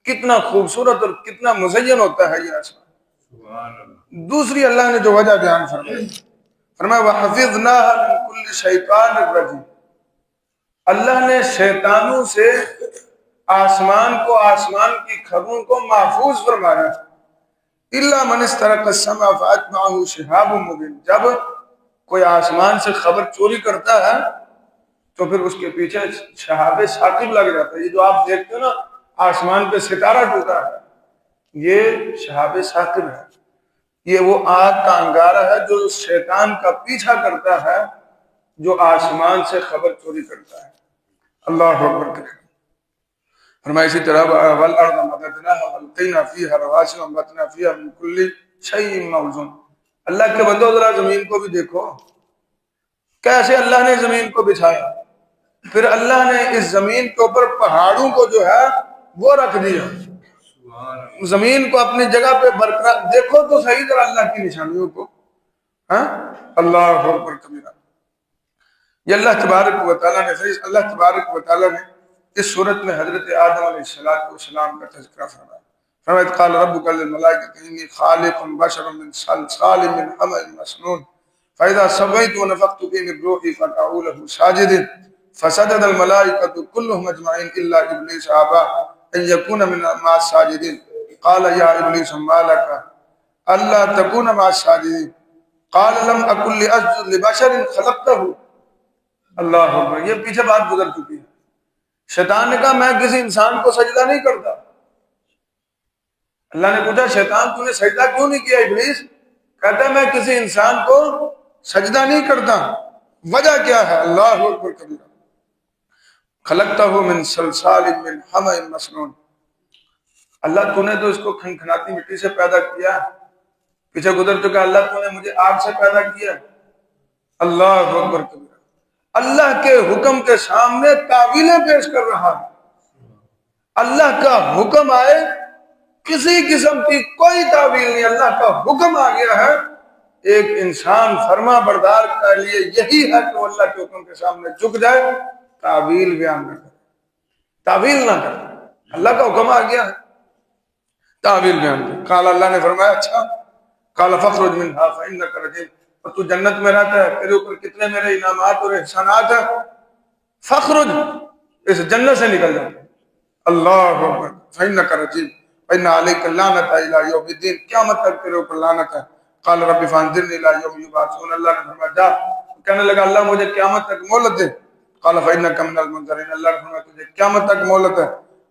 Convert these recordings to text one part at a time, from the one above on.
کتنا خوبصورت اور کتنا مزین ہوتا ہے یہ آسمان۔ دوسری اللہ نے جو وجہ بیان فرمایا وَحَفِظْنَاهَا مِن كُلِّ شَيْطَانٍ رَجِيمٍ، اللہ نے شیطانوں سے آسمان کو، آسمان کی خبروں کو محفوظ فرمایا۔ إِلَّا مَنِ اسْتَرَقَ السَّمْعَ فَأَتْبَعَهُ شِهَابٌ مُّبِينٌ، جب کوئی آسمان سے خبر چوری کرتا ہے تو پھر اس کے پیچھے شہاب ثاقب لگ جاتا ہے۔ یہ جو آپ دیکھتے ہو نا آسمان پہ ستارہ ٹوٹا ہے، یہ شہاب ثاقب ہے، یہ وہ آگ کا انگارہ ہے جو شیطان کا پیچھا کرتا ہے، جو آسمان سے خبر چوری کرتا ہے۔ اللہ اکبر کرے۔ فرمایا اسی طرح وَالْأَرْضَ مَدَدْنَاهَا وَأَلْقَيْنَا فِيهَا رَوَاسِيَ وَأَنبَتْنَا فِيهَا مِن كُلِّ شَيْءٍ مَّوْزُونٍ۔ اللہ کے بندو ذرا زمین کو بھی دیکھو، کیسے اللہ نے زمین کو بچھایا، پھر اللہ نے اس زمین کے اوپر پہاڑوں کو جو ہے وہ رکھ دیا، زمین کو اپنی جگہ پہ برقرار دیکھو تو صحیح ذرا اللہ کی نشانیوں کو۔ ہاں اللہ اکبر کبیرہ۔ یہ اللہ تبارک و تعالیٰ نے اللہ تبارک و تعالیٰ نے اس صورت میں حضرت آدم علیہ السلام کا تذکرہ فرمایا۔ فرمایا قال ربک للملائکۃ انی خالق بشرا من صلصال من حمأ مسنون فإذا سويت ونفخت فيه من روحي فقعوا له ساجدين فسجد الملائكة كلهم أجمعين إلا إبليس أبى أن يكون مع الساجدين قال يا إبليس ما لك ألا تكون مع الساجدين قال لم أكن لأسجد لبشر خلقته۔ اللہ اکبر۔ یہ پیچھے بات گزر چکی ہے، شیطان نے کہا میں کسی انسان کو سجدہ نہیں کرتا۔ اللہ نے پوچھا شیطان تو نے سجدہ کیوں نہیں کیا ابلیس؟ کہتا ہے میں کسی انسان کو سجدہ نہیں کرتا، وجہ کیا ہے؟ اللہ اکبر کبیرہ۔ خلقتہ من صلصال من حمأ مسنون، اللہ تو نے تو اس کو کھنکھناتی مٹی سے پیدا کیا، پیچھے گزر چکا اللہ تو نے مجھے آگ سے پیدا کیا۔ اللہ اکبر کبیرہ۔ اللہ کے حکم کے سامنے تعویلیں پیش کر رہا ہے۔ اللہ کا حکم آئے کسی قسم کی کوئی تعویل نہیں، اللہ کا حکم آ گیا ہے، ایک انسان فرما بردار کے لیے یہی ہے کہ وہ اللہ کے حکم کے سامنے جھک جائے، تعویل بیان نہ کرے، تعویل نہ کرے۔ اللہ کا حکم آ گیا ہے، تعویل بیان کرے۔ قال اللہ نے فرمایا اچھا، قال فاخرج منها فإنك رجيم، اور تو جنت میں رہتا ہے، تیرے اوپر کتنے میرے انعامات اور احسانات ہیں، فخرج، اس جنت سے نکل جاتا۔ اللہ اکبر۔ فإنك رجيم وإن عليك اللعنة إلى يوم الدين، قیامت تک تیرے اوپر لعنت ہے۔ قال رب فانظرني إلى يوم يبعثون، اللہ نے فرمایا جا، کہنے لگا اللہ مجھے قیامت تک مہلت دے۔ قال فإنك من المنظرين، اللہ نے فرمایا تجھے قیامت تک مہلت ہے۔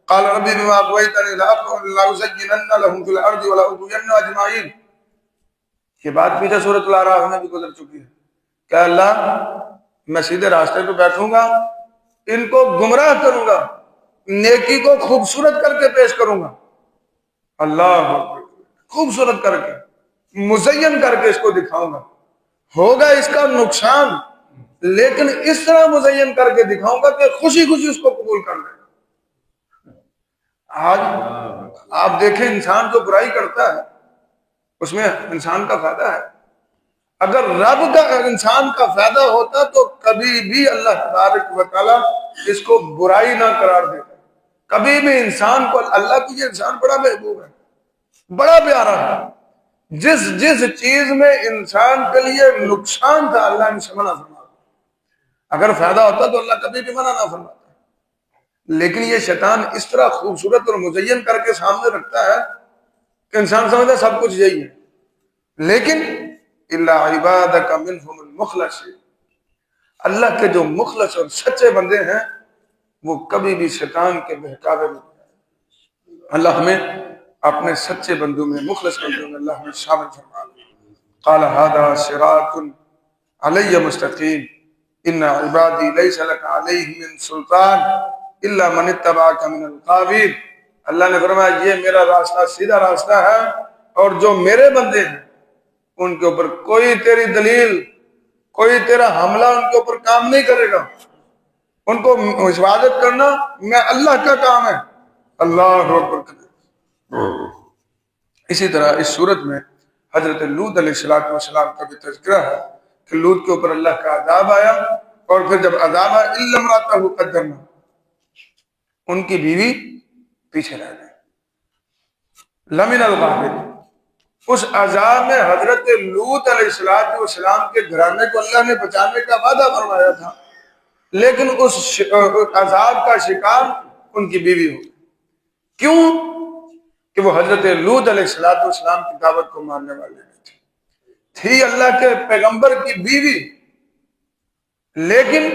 قال رب بما أغويتني لأزينن لهم في الأرض ولأغوينهم أجمعين، یہ بات پیچھے سورۃ الاعراف میں بھی گزر چکی ہے کہ اللہ میں سیدھے راستے پہ بیٹھوں گا، ان کو گمراہ کروں گا، نیکی کو خوبصورت کر کے پیش کروں گا، اللہ خوبصورت کر کے مزین کر کے اس کو دکھاؤں گا، ہوگا اس کا نقصان لیکن اس طرح مزین کر کے دکھاؤں گا کہ خوشی خوشی اس کو قبول کر لے۔ آج آپ دیکھیں انسان جو برائی کرتا ہے اس میں انسان کا فائدہ ہے، اگر رب کا انسان کا فائدہ ہوتا تو کبھی بھی اللہ تبارک و تعالیٰ اس کو برائی نہ قرار دیتا، کبھی بھی انسان کو۔ اللہ کو یہ انسان بڑا محبوب ہے، بڑا پیارا ہے، جس چیز میں انسان کے لیے نقصان تھا اللہ نے منع فرمایا، اگر فائدہ ہوتا تو اللہ کبھی بھی منع نہ فرماتا، لیکن یہ شیطان اس طرح خوبصورت اور مزین کر کے سامنے رکھتا ہے کہ انسان سمجھتا ہے سب کچھ یہی ہے، لیکن الا عبادک منہم المخلصین، اللہ کے جو مخلص اور سچے بندے ہیں وہ کبھی بھی شیطان کے بہکاوے میں نہیں۔ اللہ ہمیں اپنے سچے بندوں میں، مخلص بندوں میں اللہ ہمیں شامل فرما۔ قال هذا صراط علی مستقیم ان عبادی لیس لک علیہم سلطان الا من اتبعک من الغاوین، اللہ نے فرمایا یہ میرا راستہ سیدھا راستہ ہے، اور جو میرے بندے ہیں ان کے اوپر کوئی تیری دلیل، کوئی تیرا حملہ ان کے اوپر کام نہیں کرے گا، ان کو حفاظت کرنا میں اللہ کا کام ہے۔ اللہ اکبر۔ اسی طرح اس صورت میں حضرت لوط علیہ السلام کا بھی تذکرہ ہے کہ لوط کے اوپر اللہ کا عذاب آیا، اور پھر جب عذاب آیا الا امرأتہ قدرنا، ان کی بیوی پیچھے رہ گئی، لمن الغابرین، اس عذاب میں حضرت لوط علیہ السلام کے گھرانے کو اللہ نے بچانے کا وعدہ فرمایا تھا، لیکن اس عذاب کا شکار ان کی بیوی ہو گئی۔ کیوں؟ کہ وہ حضرت لوط علیہ السلام کی دعوت کو ماننے والے نہیں تھی اللہ کے پیغمبر کی بیوی، لیکن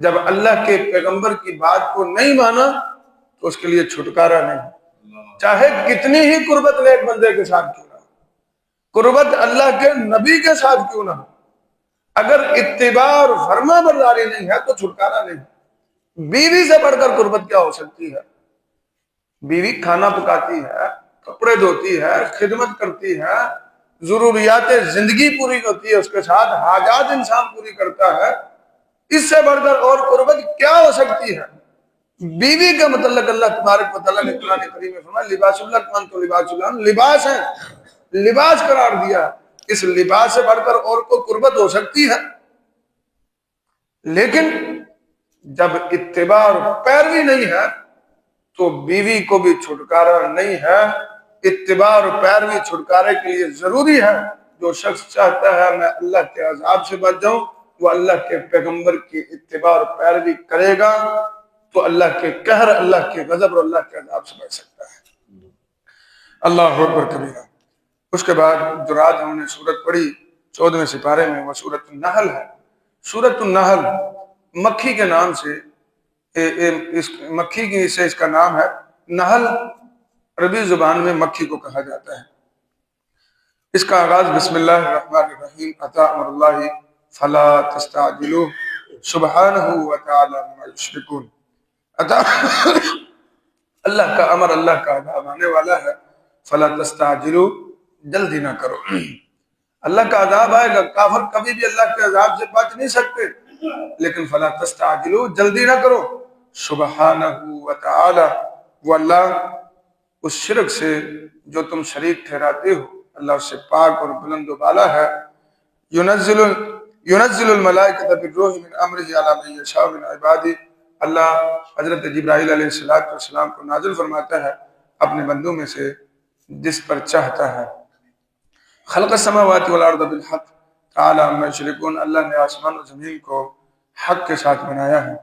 جب اللہ کے پیغمبر کی بات کو نہیں مانا تو اس کے لیے چھٹکارا نہیں، چاہے کتنی ہی قربت نیک بندے کے ساتھ کیوں نہ، قربت اللہ کے نبی کے ساتھ کیوں نہ، اگر اتباع اور فرما برداری نہیں ہے تو چھٹکارا نہیں۔ بیوی سے بڑھ کر قربت کیا ہو سکتی ہے؟ بیوی کھانا پکاتی ہے، کپڑے دھوتی ہے، خدمت کرتی ہے، ضروریات زندگی پوری ہوتی ہے، اس کے ساتھ حاجات انسان پوری کرتا ہے، اس سے بڑھ کر اور قربت کیا ہو سکتی ہے؟ بیوی کا متعلق اللہ تبارک و تعالیٰ نے قرآن کریم میں فرمایا لباس اللہ کون تو لباس اللہ، لباس ہے، لباس قرار دیا، اس لباس سے بڑھ کر اور کوئی قربت ہو سکتی ہے؟ لیکن جب اتباع اور پیروی نہیں ہے تو بیوی کو بھی چھٹکارا نہیں ہے۔ اتباع اور پیروی چھٹکارے کے لیے ضروری ہے۔ جو شخص چاہتا ہے میں اللہ کے عذاب سے بچ جاؤں، وہ اللہ کے پیغمبر کی اتباع اور پیروی کرے گا تو اللہ کے قہر، اللہ کے غضب اور اللہ کے عذاب سے بچ سکتا ہے۔ اللہ اکبر کبیرہ۔ اس کے بعد جو رات ہم نے سورت پڑھی 14ویں سپارے میں، وہ سورت النحل ہے۔ سورت النحل مکھی کے نام سے، مکھی سے اس کا نام ہے۔ نحل عربی زبان میں مکھی کو کہا جاتا ہے۔ اس کا آغاز بسم اللہ الرحمن الرحیم، اتی امر اللہ فلا تستعجلوا سبحانہ وتعالی عما یشرکون۔ اللہ کا امر، اللہ کا عذاب آنے والا ہے، فلا تستعجلوا، جلدی نہ کرو۔ اللہ کا عذاب آئے گا، کافر کبھی بھی اللہ کے عذاب سے بچ نہیں سکتے، لیکن فلا تستعجلوا، جلدی نہ کرو۔ سبحانہ وتعالی، وہ اللہ اس شرک سے جو تم شریک ٹھہراتے ہو، اللہ اس سے پاک اور بلند و بالا ہے۔ ينزل الملائکۃ بالروح من امرہ علی من یشاء من عبادہ، اللہ حضرت جبرائیل علیہ السلام کو نازل فرماتا ہے اپنے بندوں میں سے جس پر چاہتا ہے۔ خلق السماوات والارض بالحق تعالی عما یشرکون، اللہ نے آسمان و زمین کو حق کے ساتھ بنایا ہے۔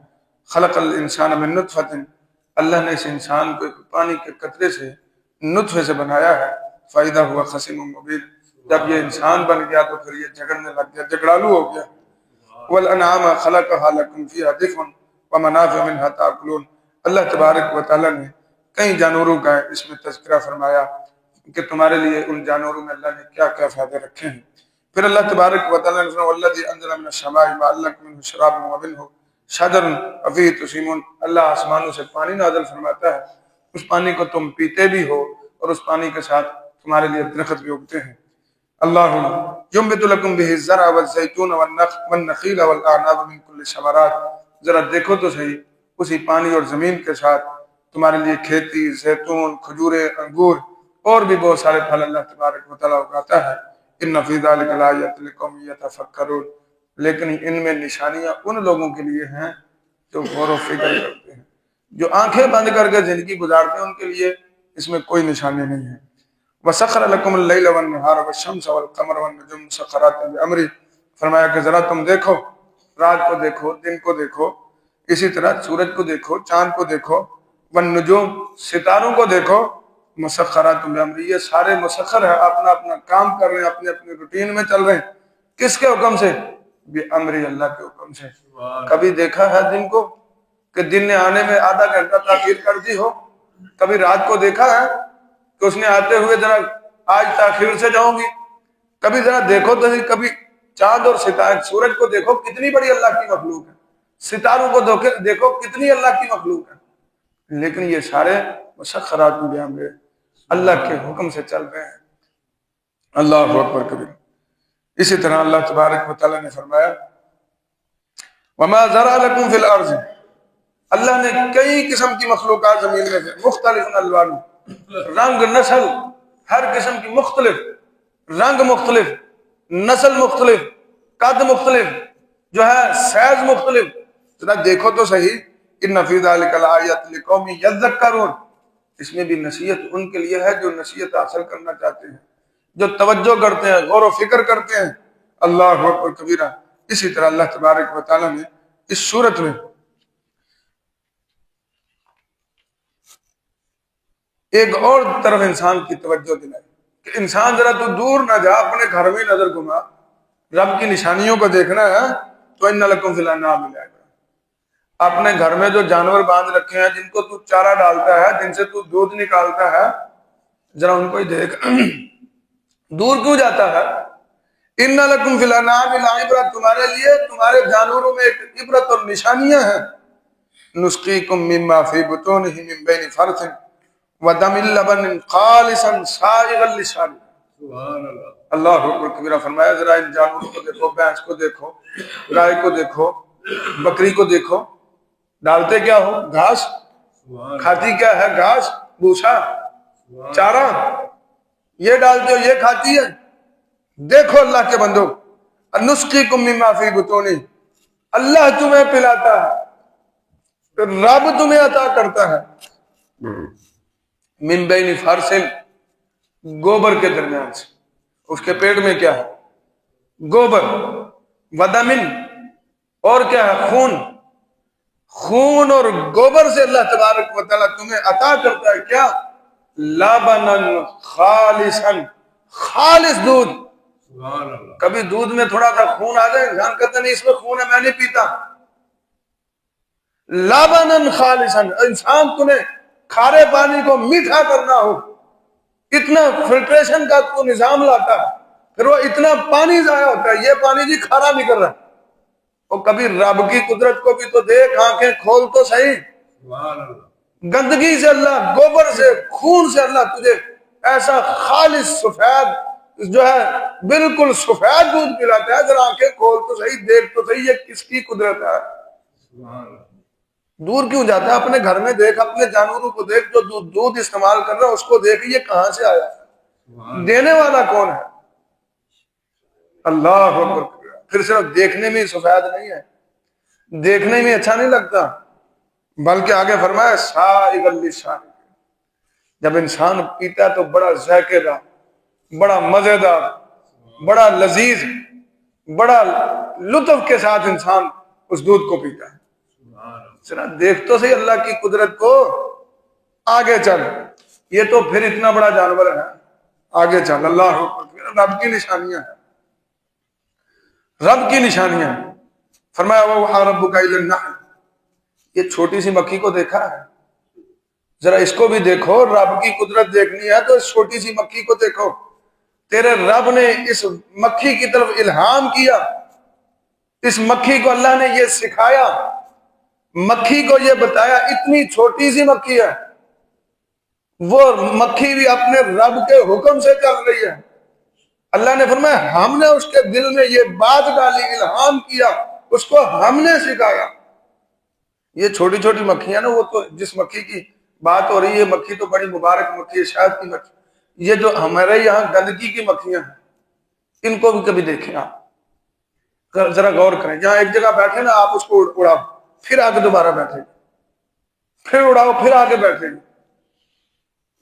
خلق الانسان من نطفۃ، اللہ نے اس انسان کو ایک پانی کے قطرے سے، نطفے سے بنایا ہے۔ فَإِذَا هُوَ خَصِيمٌ مُّبِينٌ، جب یہ انسان بن گیا تو پھر یہ جھگڑنے لگ گیا، جھگڑالو ہو گیا۔ وَالْأَنْعَامَ خَلَقَهَا لَكُمْ فِيهَا دِفْءٌ وَمَنَافِعُ مِنْهَا تَأْكُلُونَ، اللہ تبارک و تعالیٰ نے کئی جانوروں کا اس میں تذکرہ فرمایا کہ تمہارے لیے ان جانوروں میں اللہ نے کیا کیا فائدے رکھے ہیں۔ پھر اللہ تبارک و تعالیٰ نے فرمایا وَالَّذِي أَنزَلَ مِنَ السَّمَاءِ مَاءً لَّكُم مِّنْهُ شَرَابٌ وَمِنْهُ شَجَرٌ فِيهِ تُسِيمُونَ، اللہ آسمانوں سے پانی نازل فرماتا ہے، اس پانی کو تم پیتے بھی ہو اور اس پانی کے ساتھ تمہارے لیے درخت بھی اگتے ہیں۔ اللہ ينبت لكم به الزرع والزيتون والنخيل والاعناب من كل الثمرات، ذرا دیکھو تو صحیح، اسی پانی اور زمین کے ساتھ تمہارے لیے کھیتی، زیتون، کھجورے، انگور اور بھی بہت سارے پھل اللہ تبارک و تعالیٰ اگاتا ہے۔ ان فی ذلک لآیات لقوم یتفکرون، لیکن ان میں نشانیاں ان لوگوں کے لیے ہیں جو غور و فکر کرتے ہیں، جو آنکھیں بند کر کے زندگی گزارتے ہیں، ان کے لیے اس میں کوئی نشانی نہیں ہے۔ وَسَخَّرَ لَكُمُ اللَّيْلَ وَالنَّهَارَ وَالشَّمْسَ وَالْقَمَرَ وَالنُّجُومَ مُسَخَّرَاتٍ بِأَمْرِهِ، فرمایا کہ ذرا تم دیکھو، رات کو دیکھو، دن کو دیکھو، اسی طرح سورج کو دیکھو، چاند کو دیکھو، والنجوم، ستاروں کو دیکھو، مسخرات بِأَمْرِهِ، یہ سارے مسخر ہیں، اپنا اپنا کام کر رہے ہیں، اپنے اپنے روٹین میں چل رہے ہیں، کس کے حکم سے؟ بِأَمْرِهِ، اللہ کے حکم سے۔ کبھی دیکھا ہے دن کو کہ دن نے آنے میں آدھا گھنٹہ تاخیر کر دی ہو؟ کبھی رات کو دیکھا ہے کہ اس نے آتے ہوئے ذرا آج تاخیر سے جاؤں گی؟ کبھی ذرا دیکھو تو کبھی چاند اور ستارے، سورج کو دیکھو کتنی بڑی اللہ کی مخلوق ہے، ستاروں کو دیکھو کتنی اللہ کی مخلوق ہے، لیکن یہ سارے مسخرات بِأَمْرِهِ، اللہ کے حکم سے چل رہے ہیں۔ اللہ اکبر کبیر۔ اسی طرح اللہ تبارک و تعالیٰ نے فرمایا وَمَا ذَرَأَ لَكُمْ فِي الْأَرْضِ، اللہ نے کئی قسم کی مخلوقات زمین میں سے، مختلف الوان، رنگ نسل، ہر قسم کی مختلف، رنگ مختلف، نسل مختلف، قد مختلف، جو ہے سائز مختلف، ذرا دیکھو تو صحیح۔ ان فی ذلک لآیات لقوم یذکرون، اس میں بھی نصیحت ان کے لیے ہے جو نصیحت حاصل کرنا چاہتے ہیں، جو توجہ کرتے ہیں، غور و فکر کرتے ہیں۔ اللہ اکبر کبیرہ۔ اسی طرح اللہ تبارک و تعالیٰ نے اس صورت میں ایک اور طرف انسان کی توجہ دلائی کہ انسان ذرا تو دور نہ جا، اپنے گھر میں نظر گھما، رب کی نشانیوں کو دیکھنا ہے تو ان لکم فی الانعام ملے گا۔ اپنے گھر میں جو جانور باندھ رکھے ہیں، جن کو تو چارہ ڈالتا ہے، جن سے تو دودھ نکالتا ہے، ذرا ان کو ہی دیکھ، دور کیوں جاتا ہے؟ ان لکم فی الانعام لعبرۃ، تمہارے لیے تمہارے جانوروں میں ایک عبرت اور نشانیاں ہیں۔ نسقیکم مما فی بطونہ من بین فرث ودم لبن خالصا سائغا للشاربین۔ اللہ اکبر کبیرہ۔ فرمایا ذرا ان جانوروں کو دیکھو، بھینس کو دیکھو، گائے کو دیکھو، بکری کو دیکھو، ڈالتے کیا ہو؟ گھاس۔ کھاتی کیا ہے؟ گھاس، بھوسا، چارہ۔ یہ ڈالتے ہو، یہ کھاتی ہے۔ دیکھو اللہ کے بندو، نسقیکم مما فی بطونہ، اللہ تمہیں پلاتا ہے، رب تمہیں عطا کرتا ہے۔ من بین فرث، گوبر کے درمیان سے، اس کے پیٹ میں کیا ہے؟ گوبر۔ ودمن، اور کیا ہے؟ خون۔ خون اور گوبر سے اللہ تبارک و تعالیٰ تمہیں عطا کرتا ہے کیا؟ لبنن خالصا، خالص دودھ۔ کبھی دودھ میں تھوڑا سا خون آ جائے، انسان کہتا نہیں اس میں خون ہے میں نہیں پیتا۔ لبنن خالصا، انسان تمہیں کھارے پانی کو میٹھا کرنا ہو، اتنا فلٹریشن کا تو نظام لاتا ہے، پھر وہ اتنا پانی ضائع ہوتا ہے، یہ پانی جی کھارا نہیں کر رہا۔ اور کبھی رب کی قدرت کو بھی تو دیکھ، آنکھیں کھول تو صحیح۔ گندگی سے اللہ، گوبر سے، خون سے اللہ تجھے ایسا خالص سفید جو ہے بالکل سفید دودھ پلاتا ہے، ذرا آنکھیں کھول تو صحیح، دیکھ تو صحیح، یہ کس کی قدرت ہے؟ دور کیوں جاتا ہے؟ اپنے گھر میں دیکھ، اپنے جانوروں کو دیکھ، جو دودھ استعمال کر رہا ہے اس کو دیکھ، یہ کہاں سے آیا ہے؟ دینے والا کون ہے؟ اللہ اکبر۔ پھر صرف دیکھنے میں سفید نہیں ہے، دیکھنے میں اچھا نہیں لگتا، بلکہ آگے فرمایا سائغ للشاربین، جب انسان پیتا ہے تو بڑا ذائقے دار، بڑا مزیدار، بڑا لذیذ، بڑا لطف کے ساتھ انسان اس دودھ کو پیتا ہے۔ ذرا دیکھ تو صحیح اللہ کی قدرت کو، آگے چل، یہ تو پھر اتنا بڑا جانور ہے، آگے چل۔ اللہ اکبر۔ رب کی نشانیاں ہیں، رب کی نشانیاں۔ فرمایا وَأَوْحَىٰ رَبُّكَ إِلَى النَّحْلِ، یہ چھوٹی سی مکھی کو دیکھا ہے؟ ذرا اس کو بھی دیکھو، رب کی قدرت دیکھنی ہے تو اس چھوٹی سی مکھی کو دیکھو۔ تیرے رب نے اس مکھی کی طرف الہام کیا، اس مکھی کو اللہ نے یہ سکھایا، مکھی کو یہ بتایا، اتنی چھوٹی سی مکھی ہے، وہ مکھی بھی اپنے رب کے حکم سے چل رہی ہے۔ اللہ نے فرمایا ہم نے اس کے دل میں یہ بات ڈالی، الہام کیا، اس کو ہم نے سکھایا۔ یہ چھوٹی چھوٹی مکھیاں نا، وہ تو جس مکھی کی بات ہو رہی ہے، مکھی تو بڑی مبارک مکھی ہے، شہد کی مکھی۔ یہ جو ہمارے یہاں گندگی کی مکھیاں ہیں، ان کو بھی کبھی دیکھیں آپ، ذرا غور کریں، جہاں ایک جگہ بیٹھے نا آپ اس کو اڑاؤ، پھر آگے دوبارہ بیٹھے گی، پھر اڑاؤ، پھر آگے بیٹھے گی،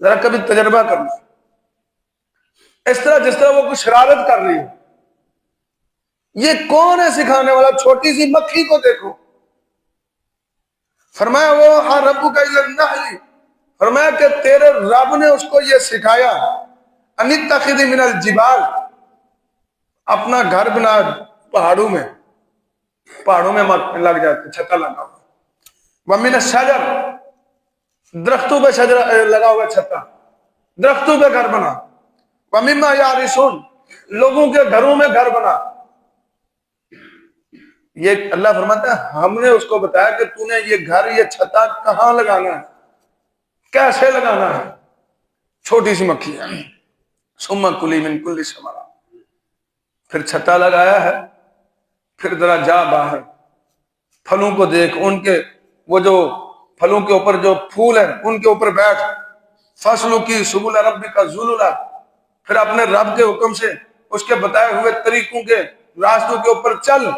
ذرا کبھی تجربہ کرنا۔ اس طرح جس طرح وہ کوئی شرارت کر رہی ہو، یہ کون ہے سکھانے والا؟ چھوٹی سی مکھی کو دیکھو۔ فرمایا وَأَوْحَىٰ رَبُّكَ إِلَى النَّحْلِ، فرمایا کہ تیرے رب نے اس کو یہ سکھایا، أَنِ اتَّخِذِ مِنَ الْجِبَالِ، اپنا گھر بنا پہاڑوں میں، پہاڑوں میں لگ جاتے، چھتا لگا ہوا، وَمِنَ الشَّجَرِ، درختوں پہ شجر لگا ہوا چھتا، درختوں پہ گھر بنا، وَمِمَّا يَعْرِشُونَ، لوگوں کے گھروں میں گھر بنا۔ یہ اللہ فرماتا ہے ہم نے اس کو بتایا کہ تو نے یہ گھر، یہ چھتا کہاں لگانا ہے، کیسے لگانا ہے۔ چھوٹی سی مکھی ہے، ثُمَّ كُلِي مِن كُلِّ ثَمَرَاتٍ، پھر چھتا لگایا ہے، پھر ذرا جا باہر، پھلوں کو دیکھ، ان کے وہ جو پھلوں کے اوپر جو پھول ہیں ان کے اوپر بیٹھ، فَاسْلُكِي سُبُلَ رَبِّكَ ذُلُلًا، پھر اپنے رب کے حکم سے اس کے بتائے ہوئے طریقوں کے راستوں کے اوپر چل۔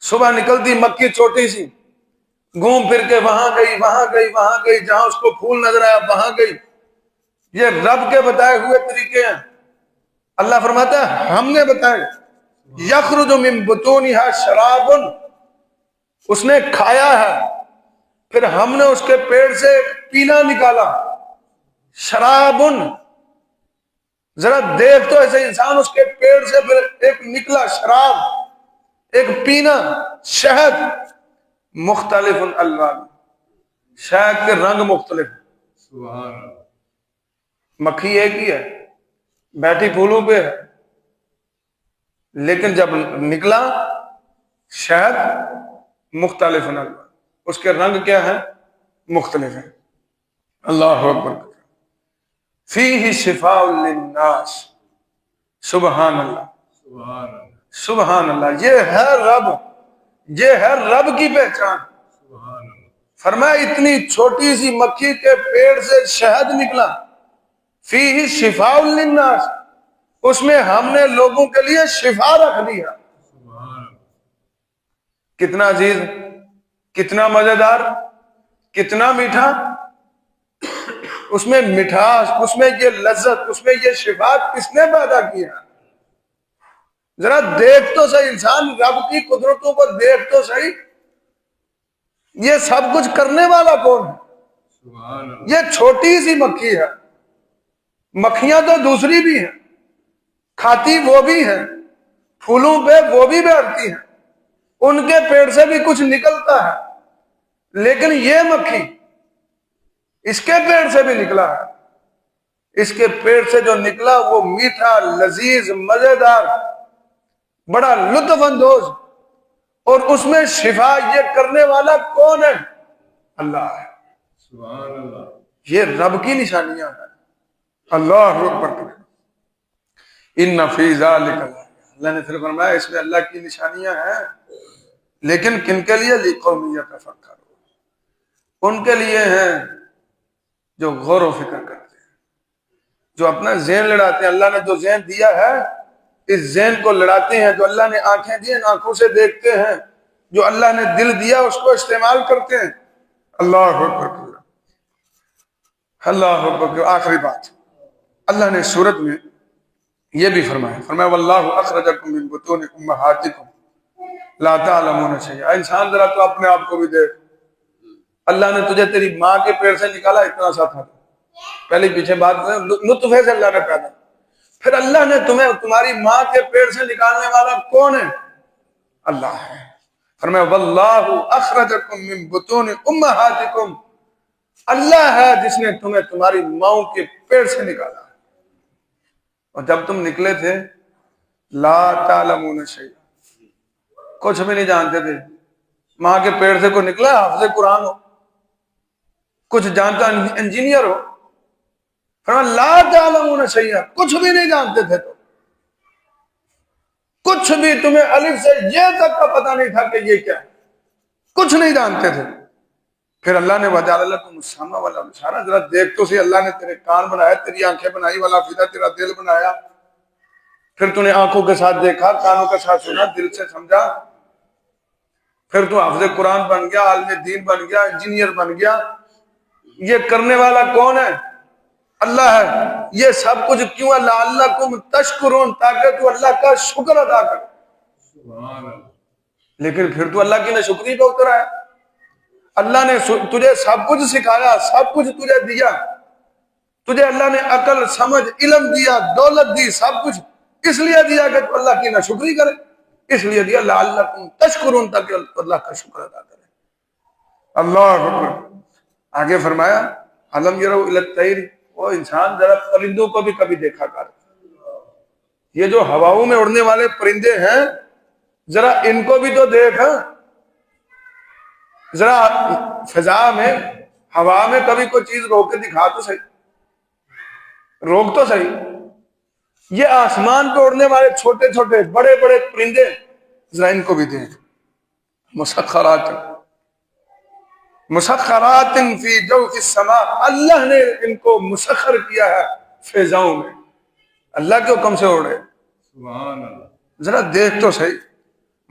صبح نکلتی مکھی چھوٹی سی، گھوم پھر کے وہاں گئی وہاں گئی وہاں گئی، جہاں اس کو پھول نظر آیا وہاں گئی۔ یہ رب کے بتائے ہوئے طریقے ہیں۔ اللہ فرماتا ہے ہم نے بتائے، یخرج من بطونہا شراب، اس نے کھایا ہے، پھر ہم نے اس کے پیٹ سے پینا نکالا، شراب، ذرا دیکھ تو ایسے انسان، اس کے پیٹ سے پھر ایک نکلا شراب، ایک پینا، شہد، مختلف الوان، شہد کے رنگ مختلف، سبحان اللہ، مکھی ایک ہی ہے، بیٹھی پھولوں پہ ہے، لیکن جب نکلا شہد مختلف الوان، اس کے رنگ کیا ہے؟ مختلف ہیں۔ اللہ اکبر، فیہ شفاء للناس، سبحان اللہ، سبحان اللہ، یہ ہے رب، یہ ہے رب کی پہچان۔ فرمایا اتنی چھوٹی سی مکھی کے پیڑ سے شہد نکلا، فیہ شفاء للناس، اس میں ہم نے لوگوں کے لیے شفا رکھ دیا۔ کتنا عزیز، کتنا مزیدار، کتنا میٹھا، اس میں مٹھاس، اس میں یہ لذت، اس میں یہ شفا کس نے پیدا کیا؟ ذرا دیکھ تو صحیح، انسان رب کی قدرتوں کو دیکھ تو صحیح، یہ سب کچھ کرنے والا کون ہے؟ یہ چھوٹی سی مکھی ہے، مکھیاں تو دوسری بھی ہیں، کھاتی وہ بھی ہیں، پھولوں پہ وہ بھی بیٹھتی ہیں، ان کے پیڑ سے بھی کچھ نکلتا ہے، لیکن یہ مکھی اس کے پیڑ سے بھی نکلا ہے، اس کے پیڑ سے جو نکلا وہ میٹھا، لذیذ، مزیدار، بڑا لطف اندوز، اور اس میں شفا یہ کرنے والا کون ہے؟ اللہ ہے، سبحان اللہ، یہ رب کی نشانیاں ہیں۔ اللہ اکبر، ان فی ذلک، اللہ نے پھر فرمایا اس میں اللہ کی نشانیاں ہیں، لیکن کن کے لیے؟ لقوم یتفکرون، ان کے لیے ہیں جو غور و فکر کرتے ہیں، جو اپنا ذہن لڑاتے ہیں۔ اللہ نے جو ذہن دیا ہے اس ذہن کو لڑاتے ہیں، جو اللہ نے آنکھیں دی ان آنکھوں سے دیکھتے ہیں، جو اللہ نے دل دیا اس کو استعمال کرتے ہیں۔ اللہ اکبر، اللہ اکبر۔ آخری بات، اللہ نے سورت میں یہ بھی فرمایا واللہ اخرجکم من بطون امہاتکم لا تعلمون شیئا۔ انسان ذرا تو اپنے آپ کو بھی دیکھ، اللہ نے تجھے تیری ماں کے پیٹ سے نکالا، اتنا سا تھا، پہلے پیچھے بات نطفے سے اللہ نے پیدا، پھر اللہ نے تمہیں تمہاری ماں کے پیٹ سے نکالنے والا کون ہے؟ اللہ ہے۔ فرمایا واللہ اخرجکم من بطون امہاتکم، اللہ ہے جس نے تمہیں تمہاری ماں کے پیٹ سے نکالا، اور جب تم نکلے تھے لا تعلمون شیئا، کچھ بھی نہیں جانتے تھے، ماں کے پیڑ سے کوئی نکلا حافظ قرآن ہو، کچھ جانتا انجینئر ہو، فرمایا لا تعلمون شیئا، کچھ بھی نہیں جانتے تھے، تو کچھ بھی، تمہیں الف سے یہ تک کا پتہ نہیں تھا کہ یہ کیا ہے، کچھ نہیں جانتے تھے، پھر اللہ نے وجعل لکم السمع والابصار، ذرا دیکھ تو سی، اللہ نے تیرے کان بنائے، تیری آنکھیں بنائی، والافئدہ، تیرا دل بنایا، پھر تو نے آنکھوں کے ساتھ دیکھا، کانوں کے ساتھ سنا، دل سے سمجھا، پھر تو حافظ قرآن بن گیا، عالم دین بن گیا، انجینئر بن گیا۔ یہ کرنے والا کون ہے؟ اللہ ہے۔ یہ سب کچھ کیوں ہے؟ لعلکم تشکرون، تاکہ تو اللہ کا شکر ادا کر۔ لیکن پھر تو اللہ کی ناشکری پہ اترا ہے۔ اللہ نے تجھے سب کچھ سکھایا، سب کچھ تجھے دیا، تجھے اللہ نے عقل، سمجھ، علم دیا، دولت دی، سب کچھ اس لیے دیا کہ تو اللہ کی ناشکری کرے، اس لیے دیا لعلکم تشکرون، تاکہ اللہ کا شکر ادا کرے۔ اللہ اکبر۔ آگے فرمایا الم یروا الی الطیر، وہ انسان ذرا پرندوں کو بھی کبھی دیکھا کر، یہ جو ہواؤں میں اڑنے والے پرندے ہیں ذرا ان کو بھی تو دیکھ، ذرا فضا میں، ہوا میں کبھی کوئی چیز روک کے دکھا تو صحیح، روک تو صحیح۔ یہ آسمان پہ اڑنے والے چھوٹے چھوٹے بڑے بڑے پرندے ذرا ان کو بھی دیکھ، مسخرات مسخرات فی جوف السماء، اللہ نے ان کو مسخر کیا ہے فضاؤں میں، اللہ کے حکم سے اڑے۔ سبحان اللہ، ذرا دیکھ تو صحیح،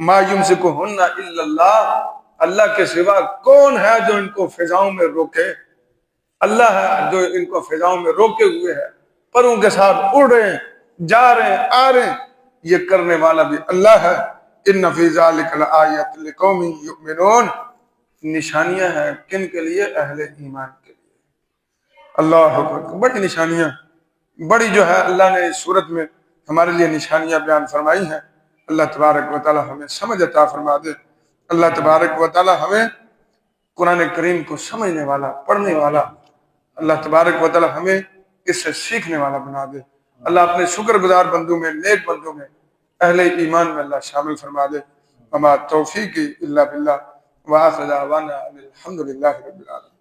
ما یمسکہن الا اللہ، اللہ کے سوا کون ہے جو ان کو فضاؤں میں روکے؟ اللہ ہے جو ان کو فضاؤں میں روکے ہوئے ہے، پروں کے ساتھ اڑ رہے ہیں، جا رہے ہیں، آ رہے ہیں، یہ کرنے والا بھی اللہ ہے۔ ان فی ذلک لآیۃ لقوم یؤمنون، نشانیاں ہیں کن کے لیے؟ اہل ایمان کے لیے۔ اللہ اکبر، بڑی نشانیاں، بڑی جو ہے اللہ نے اس صورت میں ہمارے لیے نشانیاں بیان فرمائی ہیں۔ اللہ تبارک و تعالی ہمیں سمجھ عطا فرما دے۔ اللہ تبارک و تعالی ہمیں قرآن کریم کو سمجھنے والا، پڑھنے والا، اللہ تبارک و تعالی ہمیں اس سے سیکھنے والا بنا دے۔ اللہ اپنے شکر گزار بندوں میں، نیک بندوں میں، اہل ایمان میں اللہ شامل فرما دے۔ وما توفیقی الا باللہ، وآخر دعوانا الحمدللہ رب العالمین۔